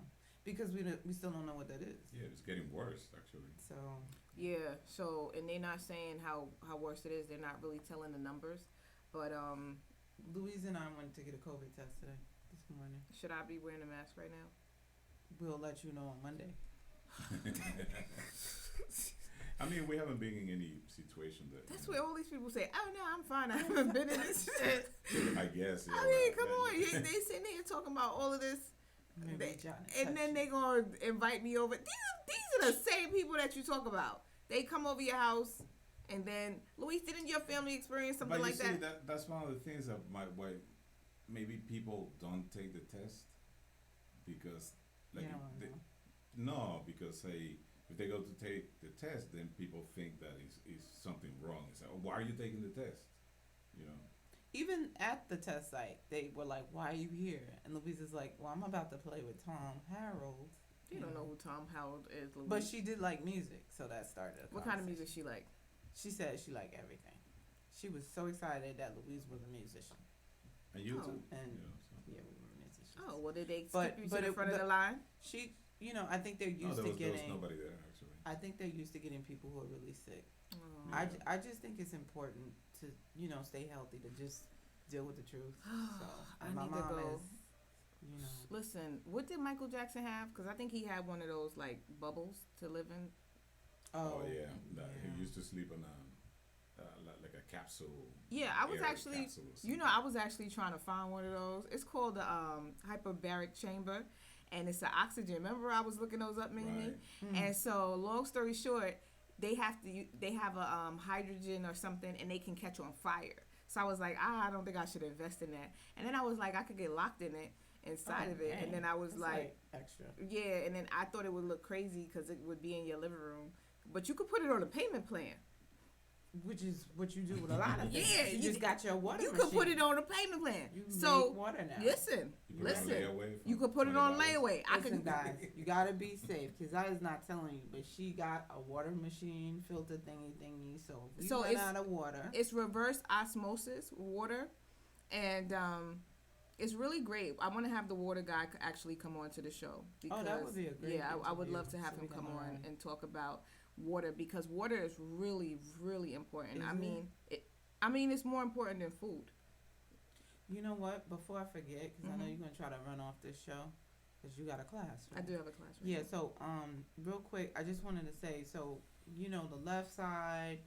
Because we still don't know what that is. Yeah, it's getting worse actually. So Yeah. So, and they're not saying how worse it is. They're not really telling the numbers. But Louise and I went to get a COVID test today, this morning. should I be wearing a mask right now? We'll let you know on Monday. I mean, we haven't been in any situation that. That's what all these people say. Oh no, I'm fine. I haven't been in this shit. I guess. Yeah, I mean, come on. They sitting here talking about all of this, Maybe Johnny and then they gonna invite me over. These are the same people that you talk about. They come over your house, and then Luis, didn't your family experience something but like you see, that? That's one of the things that why maybe people don't take the test because like no, because say if they go to take the test, then people think that is something wrong. It's like, oh, why are you taking the test? You know. Even at the test site, they were like, "Why are you here?" And Louise is like, "Well, I'm about to play with Tom Harold." You don't know who Tom Harold is, Luis. But she did like music, so that started. What kind of music she like? She said she liked everything. She was so excited that Louise was a musician. And you too. And you know, so. yeah, we were musicians. Oh, well, did they But- skip you but to the it- front of the- the line? She, I think they're used there to was getting. nobody there actually. I think they're used to getting people who are really sick. Oh. Yeah. I just think it's important to stay healthy, to just deal with the truth. So I and my need to mom go. is, Listen, what did Michael Jackson have? Because I think he had one of those like bubbles to live in. Oh yeah, he used to sleep in like a capsule. Yeah, I was air actually, capsule or something. I was actually trying to find one of those. It's called the hyperbaric chamber, and it's the oxygen. Remember, I was looking those up, Mimi. Right. And so, long story short, they have a hydrogen or something, and they can catch on fire. So I was like, I don't think I should invest in that. And then I was like, I could get locked in it inside of it, and then I was That's like, extra. yeah, and then I thought it would look crazy because it would be in your living room, but you could put it on a payment plan. which is what you do with a lot of things. Yeah, you just got your water You machine. could put it on a payment plan. You So make water now. listen. You could put it on layaway. Listen, guys, you gotta be safe. Keziah's not telling you, but she got a water machine, filter thingy. So if we run out of water, it's reverse osmosis water, and it's really great. I want to have the water guy actually come on to the show. Because, that would be a great. I would love to have him come on and talk about water, because water is really, really important. I mean, it's more important than food. You know what? Before I forget, because I know you're gonna try to run off this show, because you got a class. Right? I do have a class. Yeah. So, real quick, I just wanted to say, so the left side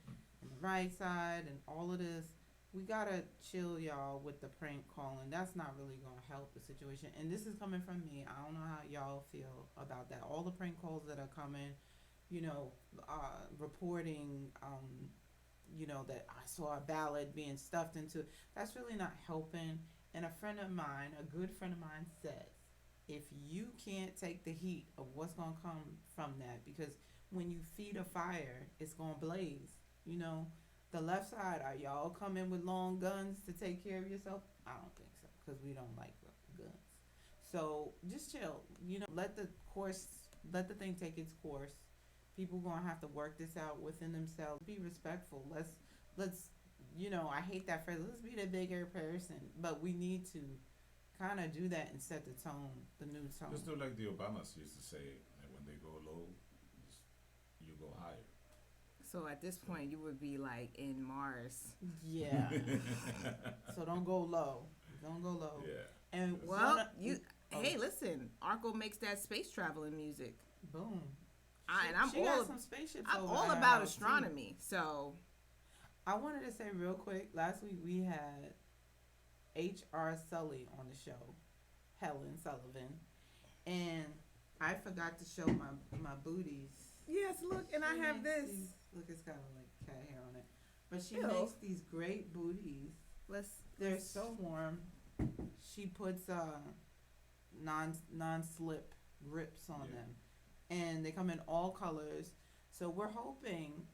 and the right side and all of this, we gotta chill, y'all, with the prank calling. That's not really gonna help the situation. And this is coming from me. I don't know how y'all feel about that. All the prank calls that are coming, reporting, that I saw a ballot being stuffed into. That's really not helping. And a good friend of mine says, if you can't take the heat of what's gonna come from that, because when you feed a fire, it's gonna blaze. The left side, are y'all coming with long guns to take care of yourself? I don't think so, because we don't like guns. So just chill. Let the thing take its course. People gonna have to work this out within themselves. Be respectful. Let's I hate that phrase. Let's be the bigger person, but we need to kind of do that and set the tone, the new tone. Just do like the Obamas used to say, like when they go low, you go higher. So at this point, you would be like in Mars. Yeah. So don't go low. Don't go low. Yeah. And hey, listen, Arco makes that space traveling music. Boom. I'm all about astronomy. So I wanted to say real quick, last week we had H.R. Sully on the show, Helen Sullivan, and I forgot to show my booties. Yes, look, and I have this. Look, it's kind of like cat hair on it. But she makes these great booties. They're so warm. She puts non-slip grips on them. And they come in all colors. So we're hoping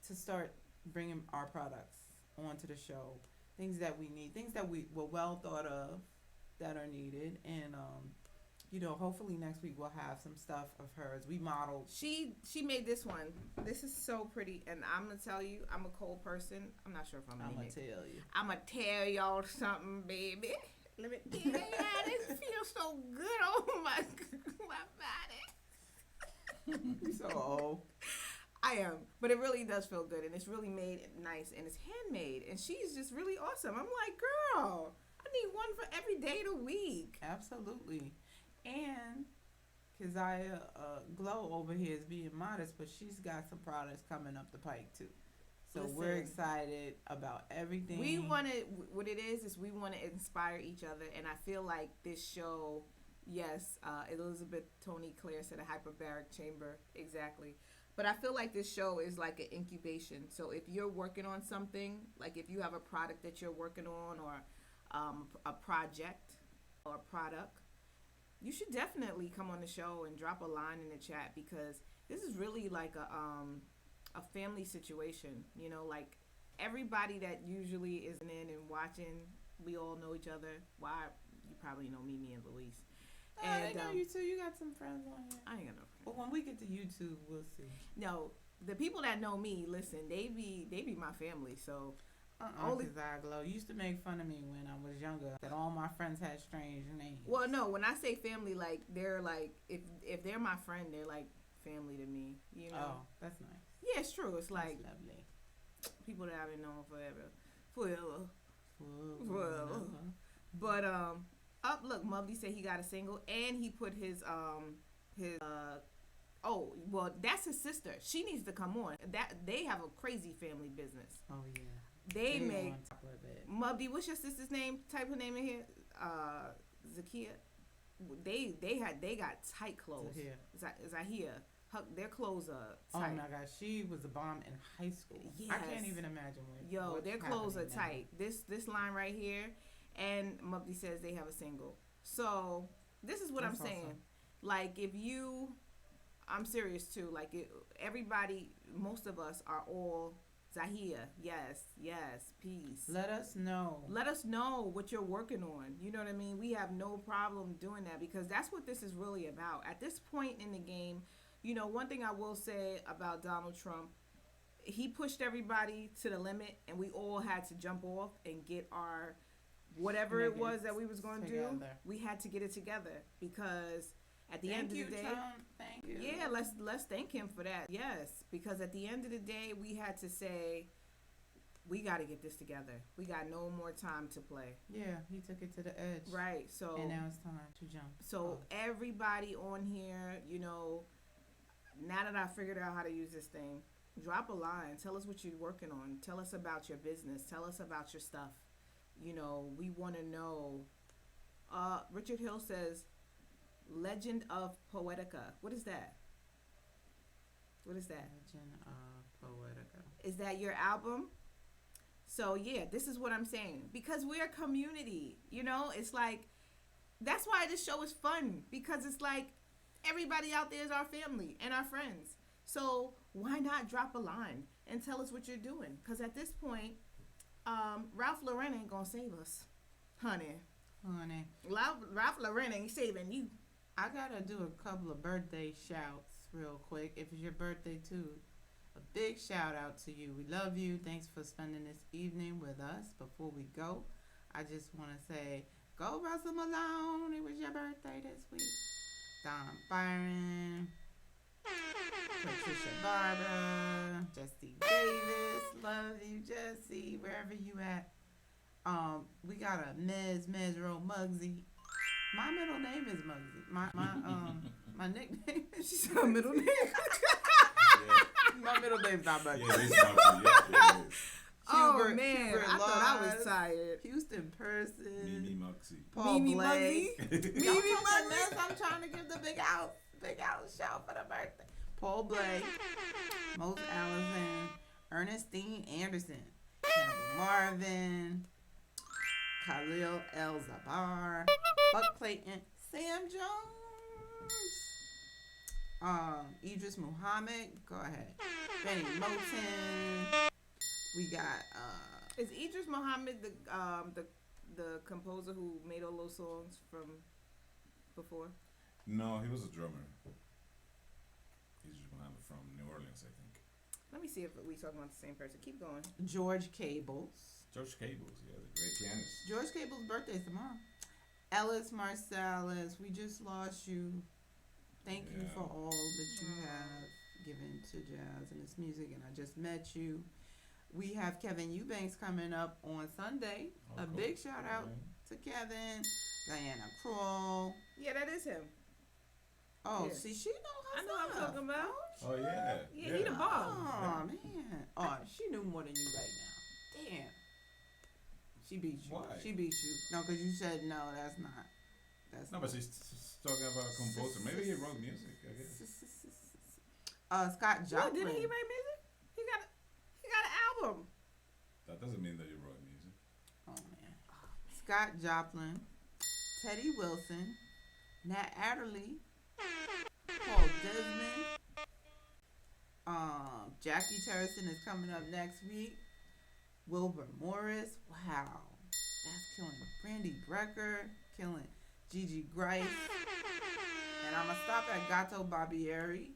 to start bringing our products onto the show. Things that we need. Things that we were well thought of that are needed. And hopefully next week we'll have some stuff of hers. We modeled. She made this one. This is so pretty, and I'm gonna tell you, I'm a cold person. I'm not sure if I'm gonna tell you. I'm gonna tell y'all something, baby. Let me tell you, this feels so good. Oh my body. You so old. I am, but it really does feel good, and it's really made nice, and it's handmade, and she's just really awesome. I'm like, girl, I need one for every day of the week. Absolutely. And Keziah Glow over here is being modest, but she's got some products coming up the pike too. So we're excited about everything. We want to inspire each other, and I feel like this show, yes, Elizabeth Tony Claire said a hyperbaric chamber, exactly. But I feel like this show is like an incubation. So if you're working on something, like if you have a product that you're working on, or a project or a product, you should definitely come on the show and drop a line in the chat, because this is really like a family situation. Like everybody that usually is in and watching, we all know each other. Why? You probably know me and Luis. And I know you too. You got some friends on here. I ain't got no friends. But when we get to YouTube, we'll see. No, the people that know me, listen, they be my family. So Keziah Glow used to make fun of me when I was younger that all my friends had strange names. Well, no, when I say family, like they're like if they're my friend, they're like family to me. Oh, that's nice. Yeah, it's true. It's like that's lovely. People that I've been known forever. But look, Mubby said he got a single, and he put his that's his sister. She needs to come on. That they have a crazy family business. Oh yeah. They make on top of it. Mubby, what's your sister's name? Type her name in here. Zakia. They got tight clothes. Zahia. Their clothes are tight. Oh my gosh, she was a bomb in high school. Yes. I can't even imagine their clothes are tight. This line right here, and Mubby says they have a single. So this is what I'm saying. Awesome. Like I'm serious too. Like everybody, most of us are all Zahia, yes, peace. Let us know. Let us know what you're working on. You know what I mean? We have no problem doing that because that's what this is really about. At this point in the game, one thing I will say about Donald Trump, he pushed everybody to the limit and we all had to jump off and get our whatever it was that we was going to do. We had to get it together because at the end of the day, Trump. Thank you. Yeah, let's thank him for that. Yes, because at the end of the day, we had to say, we got to get this together. We got no more time to play. Yeah, he took it to the edge. Right. So and now it's time to jump. So everybody on here, now that I figured out how to use this thing, drop a line. Tell us what you're working on. Tell us about your business. Tell us about your stuff. We want to know. Richard Hill says, Legend of Poetica. What is that? Legend of Poetica. Is that your album? So yeah, this is what I'm saying. Because we're a community, it's like, that's why this show is fun. Because it's like, everybody out there is our family and our friends. So why not drop a line and tell us what you're doing? Because at this point, Ralph Lauren ain't gonna save us. Honey. Ralph Lauren ain't saving you. I gotta do a couple of birthday shouts real quick. If it's your birthday too, a big shout out to you. We love you. Thanks for spending this evening with us. Before we go, I just want to say, go Russell Malone. It was your birthday this week. Don Byron, Patricia Barber, Jesse Davis. Love you, Jesse. Wherever you at. We got a Ms. Ro Muggsy. My middle name is Muggsy. My nickname is her middle name. My middle name's not Muggsy. Yeah, it's Muggsy. Oh man, I thought I was tired. Houston Person. Mimi Muggsy. Paul Mimi Blake. Muggsy. Mimi Muggsy. I'm trying to give the big out shout for the birthday. Paul Blake, Mose Allison, Ernestine Anderson, Campbell Marvin, Khalil El Zabar, Buck Clayton, Sam Jones, Idris Muhammad, go ahead, Benny Moten. We got is Idris Muhammad the composer who made all those songs from before? No, he was a drummer. Idris Muhammad from New Orleans, I think. Let me see if we talking about the same person. Keep going. George Cables. George Cables, yeah, the great pianist. George Cable's birthday is tomorrow. Ellis Marsalis, we just lost you. Thank you for all that you have given to jazz and its music, and I just met you. We have Kevin Eubanks coming up on Sunday. Oh, a cool. big shout out to Kevin. Diana Kroll. Yeah, that is him. Oh, Yeah. see, she know her I know what I'm stuff. talking about. Oh, yeah. Yeah, he the boss. Oh, man. Oh, she knew more than you right now. Damn. She beat you. Why? She beat you. No, because you said no, that's not. That's No, but she's talking about a composer. Maybe he wrote music, I guess. Scott What, Joplin. didn't he write music? He got an album. That doesn't mean that you wrote music. Oh, man. Scott Joplin. Teddy Wilson. Nat Adderley. Paul Desmond. Jackie Terrison is coming up next week. Wilbur Morris. Wow. That's killing Brandy Brecker. Killing Gigi Grice. And I'm going to stop at Gato Barbieri.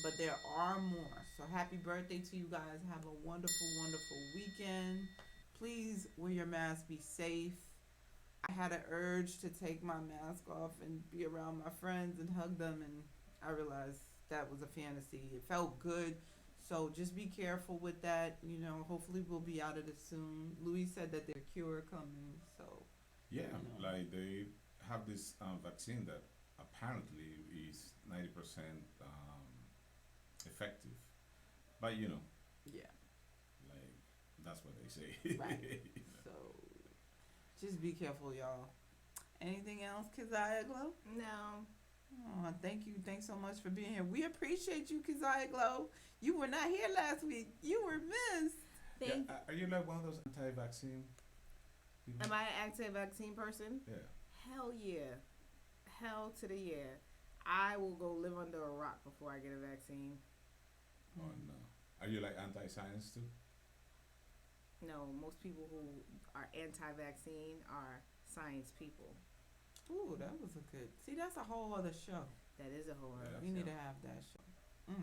But there are more. So happy birthday to you guys. Have a wonderful, wonderful weekend. Please wear your mask. Be safe. I had an urge to take my mask off and be around my friends and hug them. And I realized that was a fantasy. It felt good. So just be careful with that. You know, hopefully we'll be out of this soon. Louis said that there's a cure coming. So Yeah, you know. like they have this vaccine that apparently is 90% effective. But, you know, yeah. like, that's what they say. Right. You know. So just be careful, y'all. Anything else, Keziah Glow? No. Oh, thank you. Thanks so much for being here. We appreciate you, Keziah Glow. You were not here last week. You were missed. Thank. Are you like one of those anti-vaccine people? Am I an anti-vaccine person? Yeah. Hell yeah. Hell to the yeah. I will go live under a rock before I get a vaccine. Oh, no. Are you like anti-science too? No, most people who are anti-vaccine are science people. Ooh, that was a good. See, that's a whole other show. That is a whole other We show. need to have that show.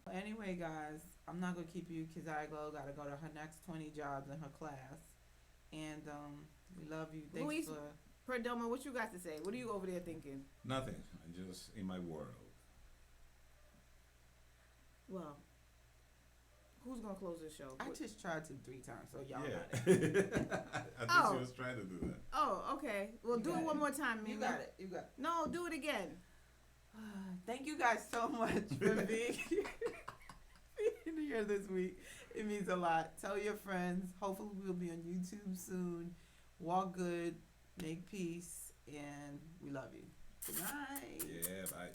Well, anyway, guys, I'm not gonna keep you. Keziah Glow got to go to her next 20 jobs in her class, and we love you. Thanks Luis, for. Perdomo, what you got to say? What are you over there thinking? Nothing. I'm just in my world. Well, who's gonna close the show? I just tried to 3 times, so y'all Yeah. got it. I think Oh. she was trying to do that. Oh, okay. Well, You do got it one it. more time, You Mimi. got it. You got it. No, do it again. Thank you guys so much for being here this week. It means a lot. Tell your friends. Hopefully we'll be on YouTube soon. Walk good, make peace, and we love you. Good night. Yeah, bye.